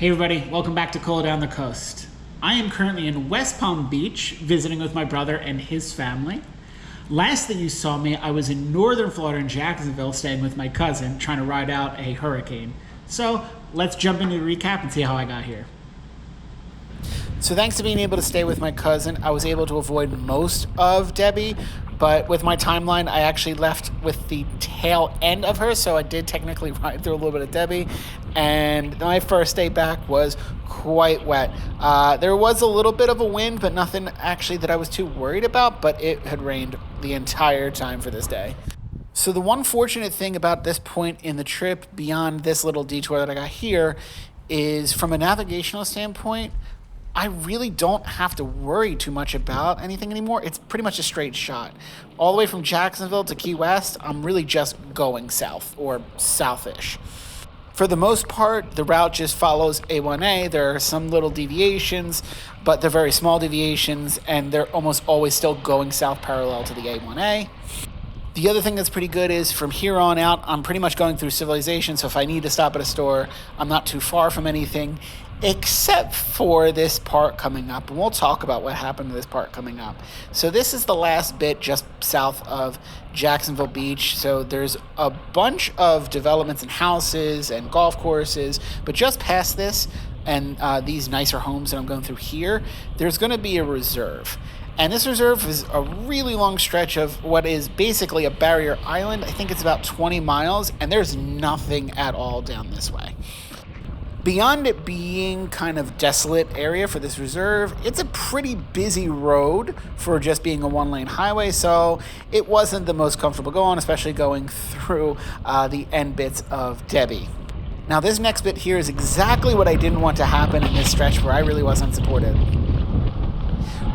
Hey everybody, welcome back to Cola Down the Coast. I am currently in West Palm Beach visiting with my brother and his family. Last that you saw me, I was in northern Florida in Jacksonville staying with my cousin trying to ride out a hurricane. So let's jump into the recap and see how I got here. So thanks to being able to stay with my cousin, I was able to avoid most of Debbie, but with my timeline, I actually left with the tail end of her, so I did technically ride through a little bit of Debbie, and my first day back was quite wet. There was a little bit of a wind, but nothing actually that I was too worried about, but it had rained the entire time for this day. So the one fortunate thing about this point in the trip, beyond this little detour that I got here, is from a navigational standpoint, I really don't have to worry too much about anything anymore. It's pretty much a straight shot. All the way from Jacksonville to Key West, I'm really just going south or southish. For the most part, the route just follows A1A. There are some little deviations, but they're very small deviations, and they're almost always still going south parallel to the A1A. The other thing that's pretty good is from here on out, I'm pretty much going through civilization, so if I need to stop at a store, I'm not too far from anything, except for this part coming up, and we'll talk about what happened to this part coming up. So this is the last bit just south of Jacksonville Beach, so there's a bunch of developments and houses and golf courses, but just past this and these nicer homes that I'm going through here, there's going to be a reserve. And this reserve is a really long stretch of what is basically a barrier island. I think it's about 20 miles, and there's nothing at all down this way. Beyond it being kind of desolate area for this reserve, it's a pretty busy road for just being a one-lane highway, so it wasn't the most comfortable going, especially going through the end bits of Debbie. Now, this next bit here is exactly what I didn't want to happen in this stretch where I really wasn't supported.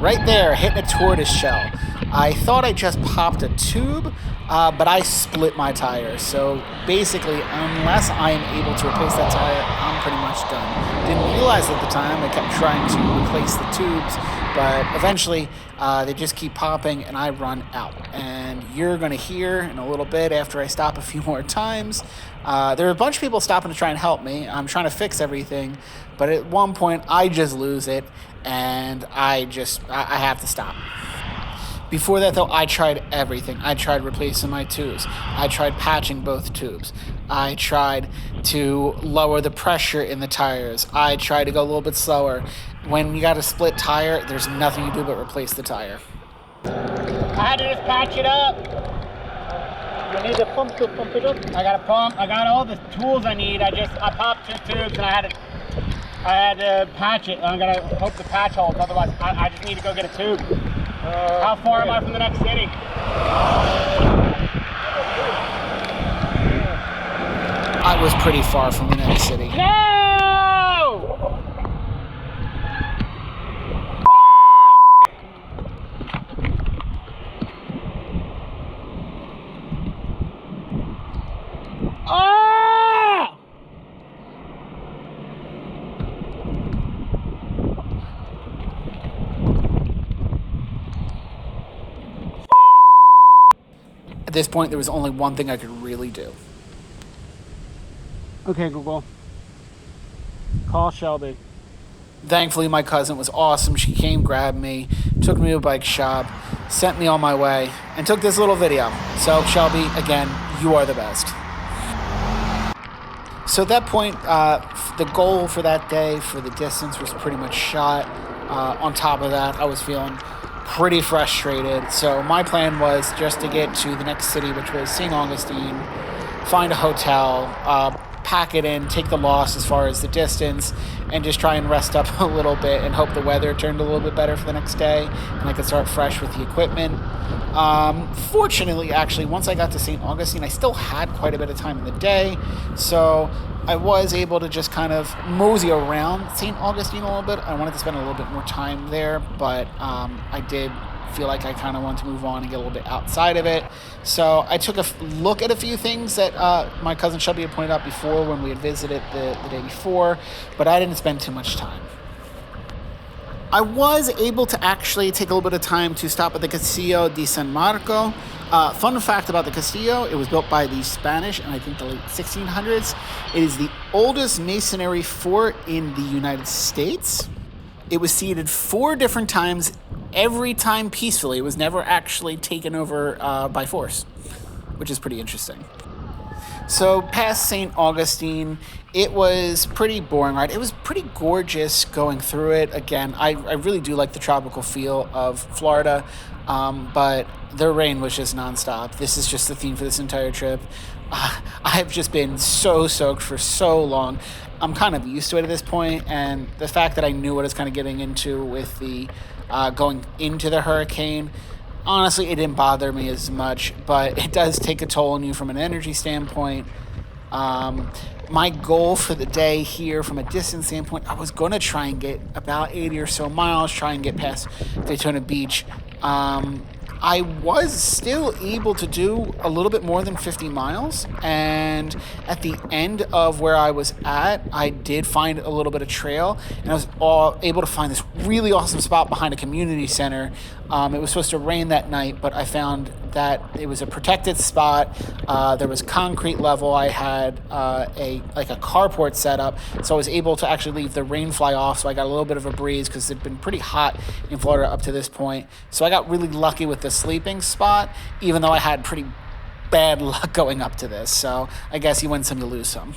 Right there, hitting a tortoise shell. I thought I just popped a tube, but I split my tire. So basically, unless I am able to replace that tire, I'm pretty much done. Didn't realize at the time, I kept trying to replace the tubes, but eventually they just keep popping and I run out. And you're gonna hear in a little bit after I stop a few more times, there are a bunch of people stopping to try and help me. I'm trying to fix everything, but at one point I just lose it and I have to stop. Before that, though, I tried everything. I tried replacing my tubes. I tried patching both tubes. I tried to lower the pressure in the tires. I tried to go a little bit slower. When you got a split tire, there's nothing you do but replace the tire. I had to just patch it up. You need a pump to pump it up? I got a pump. I got all the tools I need. I popped 2 tubes and I had to patch it. I'm gonna hope the patch holds. Otherwise, I just need to go get a tube. How far am I from the next city? I was pretty far from the next city. No! At this point, there was only one thing I could really do. Okay, Google. Call Shelby. Thankfully, my cousin was awesome. She came, grabbed me, took me to a bike shop, sent me on my way, and took this little video. So, Shelby, again, you are the best. So at that point, the goal for that day for the distance was pretty much shot. On top of that, I was feeling pretty frustrated. So my plan was just to get to the next city, which was St. Augustine, find a hotel, pack it in, take the loss as far as the distance, and just try and rest up a little bit and hope the weather turned a little bit better for the next day and I could start fresh with the equipment. Fortunately, actually, once I got to St. Augustine, I still had quite a bit of time in the day, so I was able to just kind of mosey around St. Augustine a little bit. I wanted to spend a little bit more time there, but I did feel like I kind of wanted to move on and get a little bit outside of it. So I took a look at a few things that my cousin Shelby had pointed out before when we had visited the day before, but I didn't spend too much time. I was able to actually take a little bit of time to stop at the Castillo di San Marco. Fun fact about the Castillo, it was built by the Spanish in I think the late 1600s. It is the oldest masonry fort in the United States. It was sieged 4 different times, every time peacefully. It was never actually taken over by force, which is pretty interesting. So past St. Augustine, it was pretty boring, right? It was pretty gorgeous going through it. Again, I really do like the tropical feel of Florida, but the rain was just nonstop. This is just the theme for this entire trip. I've just been so soaked for so long. I'm kind of used to it at this point, and the fact that I knew what I was kind of getting into with the going into the hurricane, honestly, it didn't bother me as much, but it does take a toll on you from an energy standpoint. My goal for the day here from a distance standpoint, I was going to try and get about 80 or so miles, try and get past Daytona Beach. I was still able to do a little bit more than 50 miles, and at the end of where I was at, I did find a little bit of trail, and I was able to find this really awesome spot behind a community center. It was supposed to rain that night, but I found that it was a protected spot. There was concrete level. I had a carport set up, so I was able to actually leave the rain fly off, so I got a little bit of a breeze because it'd been pretty hot in Florida up to this point. So I got really lucky with the sleeping spot, even though I had pretty bad luck going up to this. So I guess you win some, you lose some.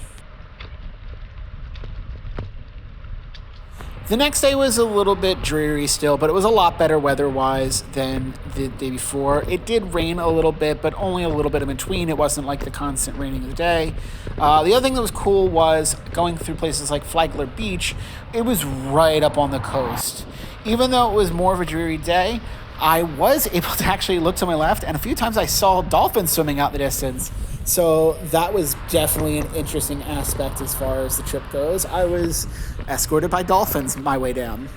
The next day was a little bit dreary still, but it was a lot better weather-wise than the day before. It did rain a little bit, but only a little bit in between. It wasn't like the constant raining of the day. The other thing that was cool was going through places like Flagler Beach. It was right up on the coast. Even though it was more of a dreary day, I was able to actually look to my left, and a few times I saw dolphins swimming out in the distance. So that was definitely an interesting aspect as far as the trip goes. I was escorted by dolphins my way down.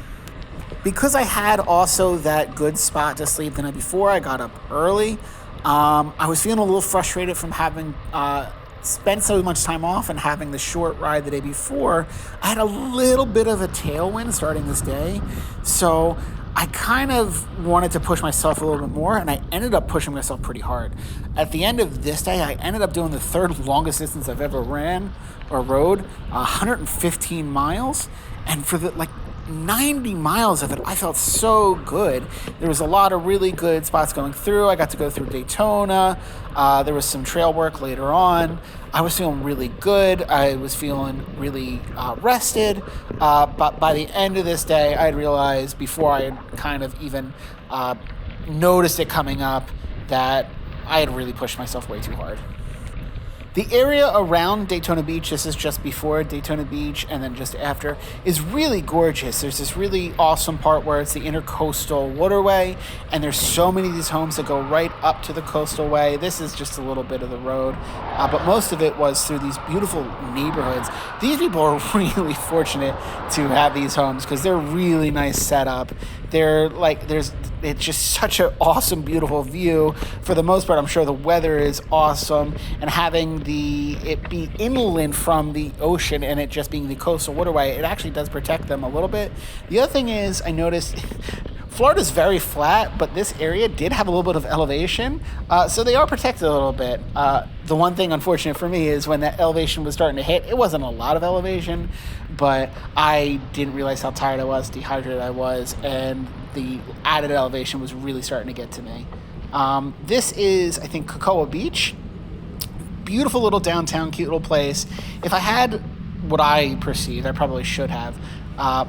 Because I had also that good spot to sleep the night before, I got up early. I was feeling a little frustrated from having spent so much time off and having the short ride the day before. I had a little bit of a tailwind starting this day, so I kind of wanted to push myself a little bit more, and I ended up pushing myself pretty hard. At the end of this day, I ended up doing the 3rd longest distance I've ever ran or rode, 115 miles, and for the 90 miles of it, I felt so good. There was a lot of really good spots going through. I got to go through Daytona. There was some trail work later on. I was feeling really good. I was feeling really rested. But by the end of this day, I had realized before I had kind of even noticed it coming up that I had really pushed myself way too hard. The area around Daytona Beach, this is just before Daytona Beach and then just after, is really gorgeous. There's this really awesome part where it's the intercoastal waterway, and there's so many of these homes that go right up to the coastal way. This is just a little bit of the road, but most of it was through these beautiful neighborhoods. These people are really fortunate to have these homes because they're really nice setup. It's just such an awesome, beautiful view. For the most part, I'm sure the weather is awesome, and having it be inland from the ocean and it just being the coastal waterway, it actually does protect them a little bit. The other thing is, I noticed Florida's very flat, but this area did have a little bit of elevation, so they are protected a little bit. The one thing unfortunate for me is when that elevation was starting to hit, it wasn't a lot of elevation, but I didn't realize how tired I was, dehydrated I was, and the added elevation was really starting to get to me. This is, I think, Cocoa Beach. Beautiful little downtown, cute little place. If I had what I perceived, I probably should have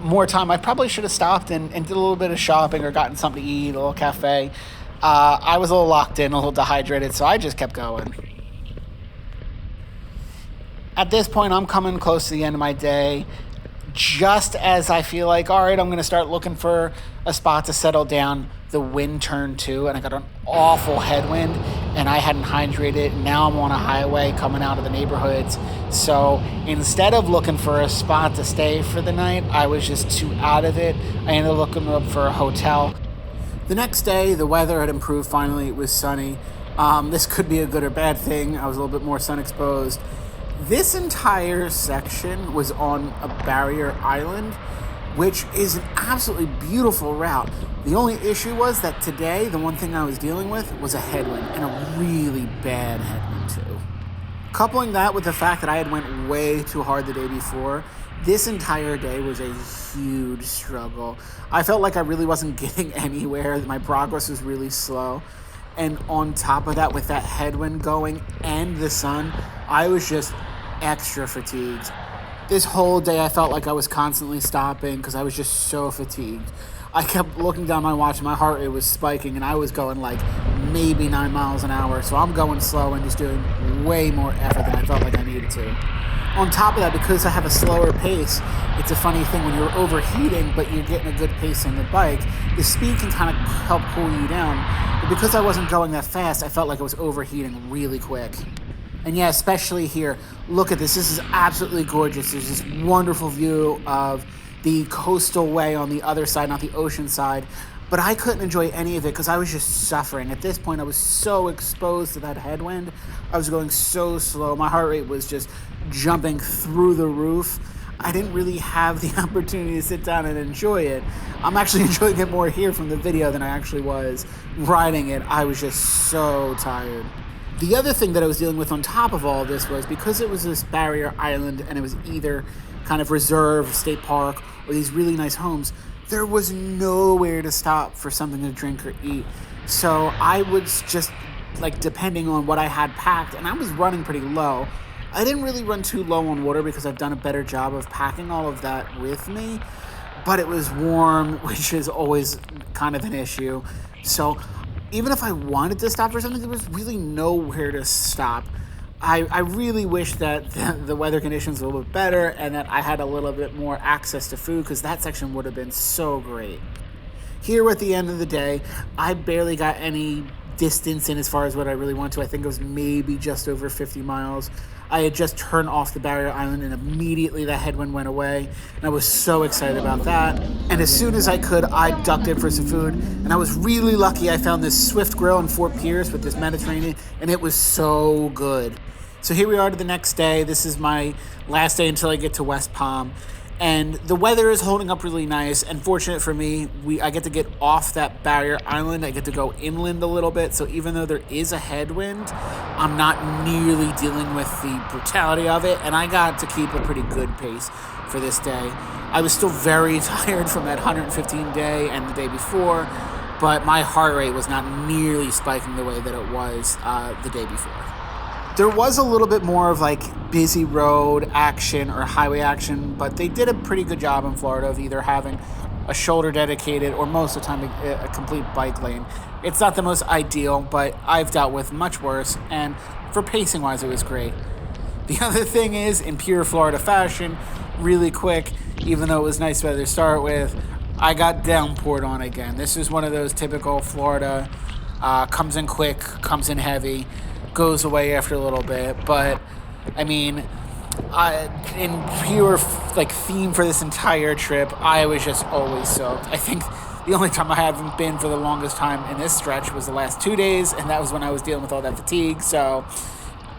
more time, I probably should have stopped and did a little bit of shopping or gotten something to eat, a little cafe. I was a little locked in, a little dehydrated, so I just kept going. At this point, I'm coming close to the end of my day. Just as I feel like, all right, I'm going to start looking for a spot to settle down, the wind turned too, and I got an awful headwind, and I hadn't hydrated. Now I'm on a highway coming out of the neighborhoods. So instead of looking for a spot to stay for the night, I was just too out of it. I ended up looking up for a hotel. The next day, the weather had improved. Finally, it was sunny. This could be a good or bad thing. I was a little bit more sun exposed. This entire section was on a barrier island, which is an absolutely beautiful route. The only issue was that today, the one thing I was dealing with was a headwind, and a really bad headwind too. Coupling that with the fact that I had went way too hard the day before, this entire day was a huge struggle. I felt like I really wasn't getting anywhere. My progress was really slow. And on top of that, with that headwind going and the sun, I was just extra fatigued. This whole day, I felt like I was constantly stopping because I was just so fatigued. I kept looking down my watch, and my heart rate was spiking, and I was going like maybe 9 miles an hour. So I'm going slow and just doing way more effort than I felt like I needed to. On top of that, because I have a slower pace, it's a funny thing when you're overheating, but you're getting a good pace on the bike, the speed can kind of help cool you down. But because I wasn't going that fast, I felt like I was overheating really quick. And yeah, especially here, look at this. This is absolutely gorgeous. There's this wonderful view of the coastal way on the other side, not the ocean side. But I couldn't enjoy any of it because I was just suffering. At this point, I was so exposed to that headwind. I was going so slow. My heart rate was just jumping through the roof. I didn't really have the opportunity to sit down and enjoy it. I'm actually enjoying it more here from the video than I actually was riding it. I was just so tired. The other thing that I was dealing with on top of all this was because it was this barrier island and it was either kind of reserve, state park, or these really nice homes, there was nowhere to stop for something to drink or eat. So I was just like depending on what I had packed, and I was running pretty low. I didn't really run too low on water because I've done a better job of packing all of that with me, but it was warm, which is always kind of an issue. So even if I wanted to stop for something, there was really nowhere to stop. I really wish that the weather conditions were a little bit better and that I had a little bit more access to food, because that section would have been so great. Here at the end of the day, I barely got any distance in as far as what I really want to. I think it was maybe just over 50 miles. I had just turned off the barrier island and immediately the headwind went away, and I was so excited about that. And as soon as I could, I ducked in for some food, and I was really lucky. I found this Swift Grill in Fort Pierce with this Mediterranean, and it was so good. So here we are to the next day. This is my last day until I get to West Palm. And the weather is holding up really nice. And fortunate for me, I get to get off that barrier island. I get to go inland a little bit. So even though there is a headwind, I'm not nearly dealing with the brutality of it. And I got to keep a pretty good pace for this day. I was still very tired from that 115 day and the day before, but my heart rate was not nearly spiking the way that it was the day before. There was a little bit more of like busy road action or highway action, but they did a pretty good job in Florida of either having a shoulder dedicated or most of the time a complete bike lane. It's not the most ideal, but I've dealt with much worse, and for pacing wise, it was great. The other thing is, in pure Florida fashion, really quick, even though it was nice weather to start with, I got downpoured on again. This is one of those typical Florida, comes in quick, comes in heavy, goes away after a little bit. But I mean, in pure like theme for this entire trip, I was just always soaked. I think the only time I haven't been for the longest time in this stretch was the last 2 days, and that was when I was dealing with all that fatigue. So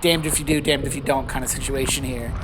damned if you do, damned if you don't kind of situation here.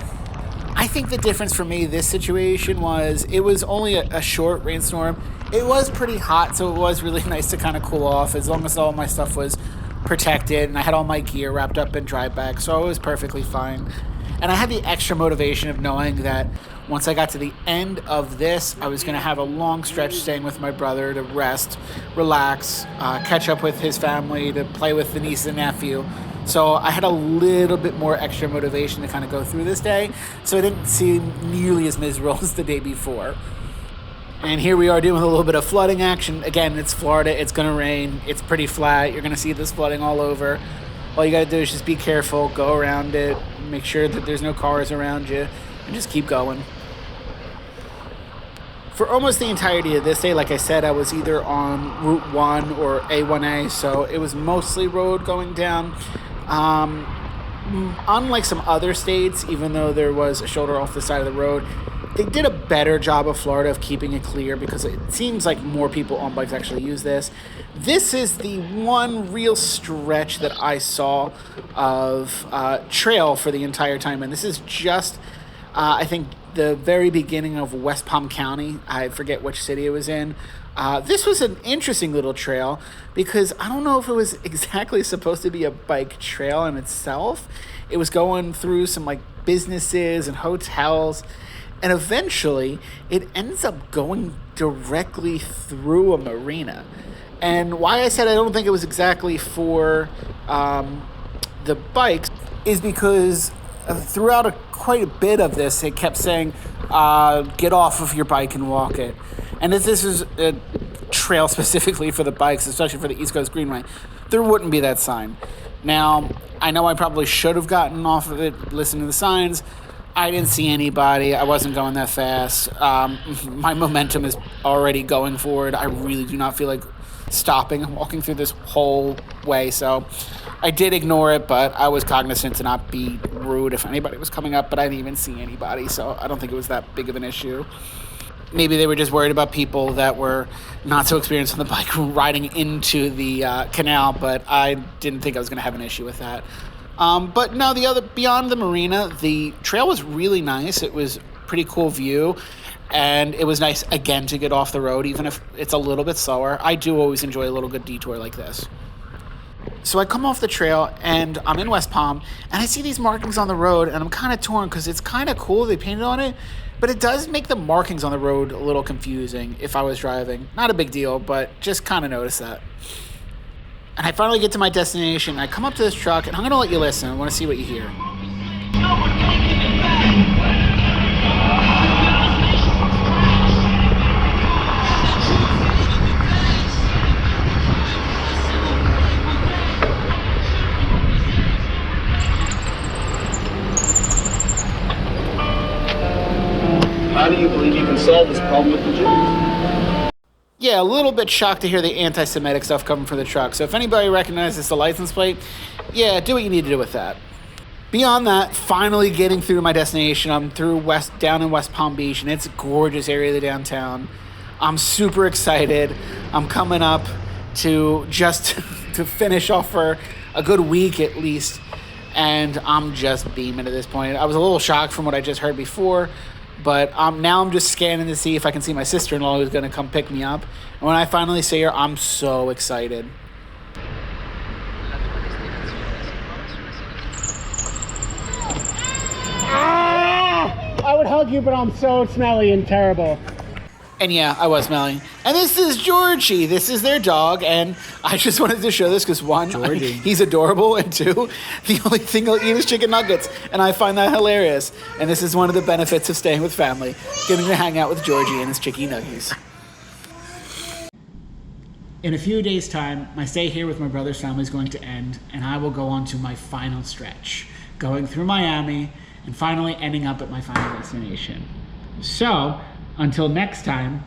I think the difference for me, this situation, was it was only a short rainstorm. It was pretty hot, so it was really nice to kind of cool off as long as all my stuff was protected and I had all my gear wrapped up in dry bags, so I was perfectly fine. And I had the extra motivation of knowing that once I got to the end of this, I was going to have a long stretch staying with my brother to rest, relax, catch up with his family, to play with the niece and nephew. So I had a little bit more extra motivation to kind of go through this day, so it didn't seem nearly as miserable as the day before. And here we are doing a little bit of flooding action. Again, it's Florida, it's going to rain, it's pretty flat, you're going to see this flooding all over. All you got to do is just be careful, go around it, make sure that there's no cars around you, and just keep going. For almost the entirety of this day, like I said, I was either on Route 1 or A1A, so it was mostly road going down. Unlike some other states, even though there was a shoulder off the side of the road, they did a better job of Florida of keeping it clear, because it seems like more people on bikes actually use this. This is the one real stretch that I saw of trail for the entire time, and this is just, I think, the very beginning of West Palm County. I forget which city it was in. This was an interesting little trail because I don't know if it was exactly supposed to be a bike trail in itself. It was going through some like businesses and hotels, and eventually it ends up going directly through a marina. And why I said I don't think it was exactly for the bikes is because throughout quite a bit of this, it kept saying, get off of your bike and walk it. And if this is a trail specifically for the bikes, especially for the East Coast Greenway, there wouldn't be that sign. Now, I know I probably should have gotten off of it, listened to the signs. I didn't see anybody. I wasn't going that fast. My momentum is already going forward. I really do not feel like stopping and walking through this whole way. So I did ignore it, but I was cognizant to not be rude if anybody was coming up, but I didn't even see anybody. So I don't think it was that big of an issue. Maybe they were just worried about people that were not so experienced on the bike riding into the canal, but I didn't think I was going to have an issue with that. But no, beyond the marina, the trail was really nice. It was a pretty cool view, and it was nice, again, to get off the road, even if it's a little bit slower. I do always enjoy a little good detour like this. So I come off the trail, and I'm in West Palm, and I see these markings on the road, and I'm kind of torn because it's kind of cool they painted on it, but it does make the markings on the road a little confusing if I was driving. Not a big deal, but just kind of noticed that. And I finally get to my destination. I come up to this truck, and I'm going to let you listen. I want to see what you hear. How do you believe you can solve this problem with the Jews? Yeah, a little bit shocked to hear the anti-Semitic stuff coming from the truck. So if anybody recognizes the license plate, yeah, do what you need to do with that. Beyond that, finally getting through to my destination. I'm down in West Palm Beach, and it's a gorgeous area of the downtown. I'm super excited. I'm coming up to just to finish off for a good week at least, and I'm just beaming at this point. I was a little shocked from what I just heard before, but now I'm just scanning to see if I can see my sister-in-law who's going to come pick me up. And when I finally see her, I'm so excited. I would hug you, but I'm so smelly and terrible. And yeah, I was smelling. And this is Georgie. This is their dog. And I just wanted to show this because one, he's adorable. And two, the only thing he'll eat is chicken nuggets. And I find that hilarious. And this is one of the benefits of staying with family. Getting to hang out with Georgie and his chicken nuggies. In a few days' time, my stay here with my brother's family is going to end. And I will go on to my final stretch. Going through Miami and finally ending up at my final destination. So, until next time,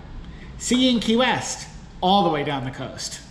see you in Key West, all the way down the coast.